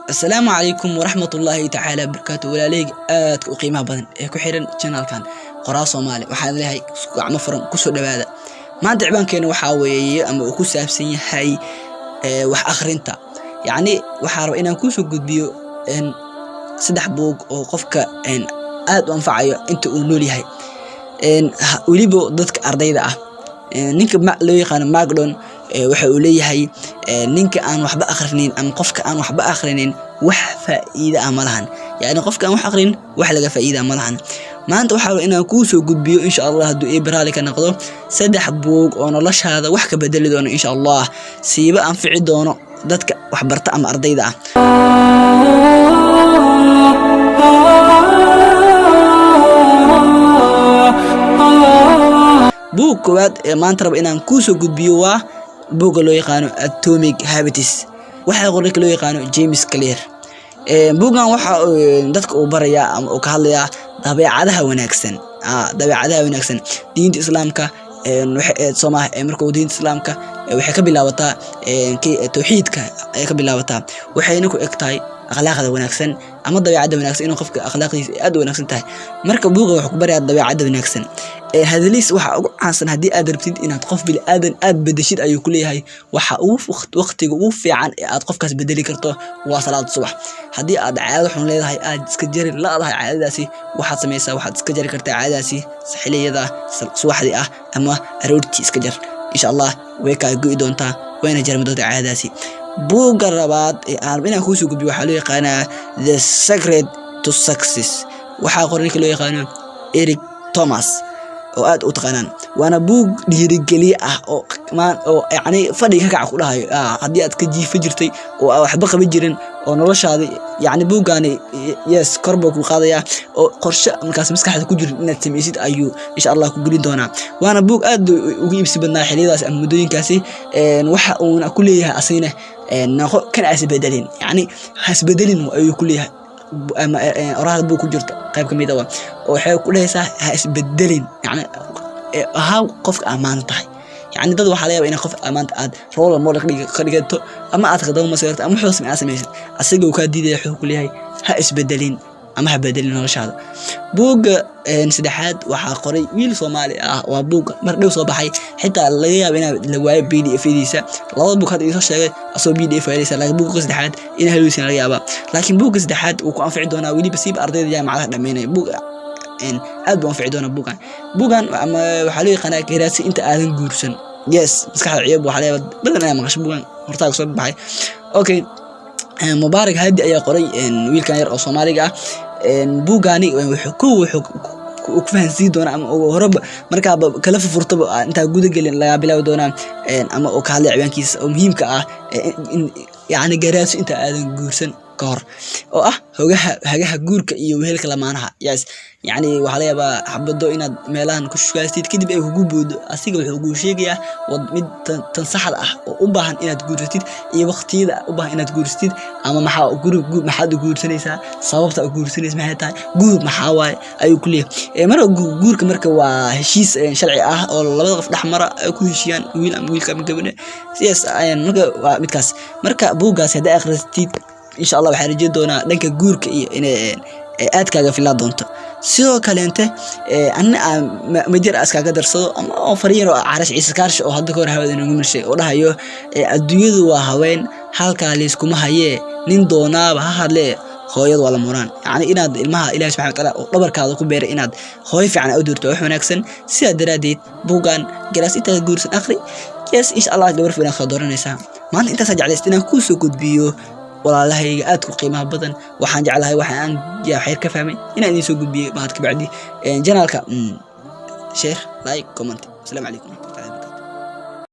السلام عليكم ورحمة الله تعالى وبركاته ولا ليك قيمة بدن كحيرن channel كان قراء صومالي وحنا لهي عم فرن كسر دبادة ما دعبان كانوا حاوي أما كوس أبسين هاي وح آخرينتا يعني وحارب إن كوس وجود بيو إن سدح بوق أو قفك إن آد وانفعيه أنت قولوا لي هاي إن وليبو ضدك أرضي نينك لو يقان ماغلون waxa uu leeyahay ninka aan waxba akhriinin ama qofka aan waxba akhriinin wax faa'iido ah malahan yaani qofka aan wax akhriin wax laga faa'iido malahan maanta waxa inaan ku soo gudbiyo insha Allah haduu ibraali ka noqdo saddex buug oo noloshaada wax ka bedeli doono insha Allah siiba anfici doono dadka wax barta ama ardayda ah buug koowaad maanta rab inaan ku soo gudbiyo waa buugga loo yaqaano Atomic Habits waxa qorniinka loo yaqaano James Clear buuggan waxa dadka uu baraya ama uu ka hadlaya dabeecadaha wanaagsan diinta islaamka waxa Soomaaliya markuu diinta islaamka waxay ka bilaabataa tawxiidka ay ka bilaabataa waxayna ku egtahay akhlaaqda wanaagsan ama dabeecada wanaagsan inuu qofka akhlaaqdiisa aad u wanaagsan tahay marka buugga wuxuu ku barayaa dabeecada wanaagsan hadaliis waxa ugu caansan hadii aad rabtid inaad qof bil aadan aad bedeshid ayuu ku leeyahay waxa uu waqtiga ugu fiican ee aad qofkaas bedeli karto waa salaad subax hadii aad caado xun leedahay aad iska jari laadahay caadadaasi waxaad sameeysaa waxaad iska jari kartaa caadadaasi xiliyada subaxdii ah ama aroortii iska jar insha Allah way ka go'i doontaa wayna jarmi doontaa caadadaasi buugga labaad ee aan inaan ku soo gudbiyo waxa loo yaqaanaa The Secret to Success waxa qorniinka loo yaqaano Eric Thomas oo aad u taqaanaan waana buug dhiirigeliye ah oo yani fadhiga ka kac ku dhahayo hadii aad ka jiifo jirtay oo waxba qaban jirin oo noloshaada yani buugani yes korbo ku qaadaya oo qorshe markaas maskaxda ku jiro inaad sameeysid ayuu insha Allah ku gelin doona waana buug aad ugu iibsi badnaa xiliyadaas ama mudooyinkaasi waxa uu ku leeyahay asina naqo kan asbedelin yani hasbedelin ayuu ku leeyahay ama oraad buu ku jirto qayb kamid ah oo waxay ku leeysaa ha isbedelin yani aha qof amaan tahay yani dad waxa laga yaabaa in qof amaan aad role model ka dhigato ama aad qadamo mas'uuliyad ama xuus ma sameeysid asaga ka diiday wuxuu ku leeyahay ha isbedelin ama ha bedelin noloshaada buugga saddexaad waxa qoray wiil Soomaali ah waa buug mar dhow soo baxay xitaa laga yaabo in la waayo PDF-diisa laba buug hadda soo sheegay asoo PDF-diisa laga buugga saddexaad in haluusin laga yaabo laakiin buugga saddexaad uu ku anfici doonaa waliba siib ardayda jaamacadaha dhameynay buug aad buu anfici doonaa buuggan ama waxa loo yaqaanaa garaasi inta aadan guursan yes maskaxda ciyaab waxa la badan ay maqasho buuggan hortaaga soo baxay okay Mubarak Hadi ayaa qoray wiilkan yar oo Soomaaliga ah buugani wuxuu ku fahansiin doona ama horaba marka kala furtaba inta guud galin laga bilaaw doona ama oo ka hadlay ciwaankiisa oo muhiimka ah yani garaasi inta aadan guursan kahor oo ah hagaha guurka iyo wehelka lamaanaha yes yani waxa la yaabaa xabado inaad meelahan ku shaqaystid kadib ay kugu boodo asiga wuxuu ugu sheegayaa wad mid tan saxda ah oo u baahan inaad guursatid iyo waqtiyada u baahan inaad guursatid ama maxaad guursanaysaa sababta aad guursanaysaa maxay tahay guur maxaa waay ayuu ku leeyahay marka guurka marka waa heshiis sharci ah oo labada qof dhaxmara ay ku heshiiyaan wiil ama wiilka ama gabadha yes marka waa midkaas marka buuggaas hadii akhrisid insha Allah waxaan rajay doonaa dhanka guurka iyo in aad kaaga filaa doonto sidoo kale inta madir askaga darsado ama fariin oo Carash Ciise Kaarshe oo hadda hor hawada nagu marshay oo dhahayo adduunyadu waa haween halka la isku mahayee nin doonaaba ha hadle hooyadu wala muraan yani inaad ilmaha Ilaahay subhanahu wa ta'ala oo dhabarkaada ku beeray inaad hooy fiican u dirto wax wanaagsan sida daraadeed buugan galaas inta guursan akhri yes insha Allah gabar fiican soo dooranaysa maanta inta sajacleysteen aan ku soo gudbiyo walaalahayga aad ku qiimaha badan waxaan jeclahay waxaan xeer ka fahmay inaan idin soo gudbiyo baad ka bacdi channelka share like comment assalamu alaykum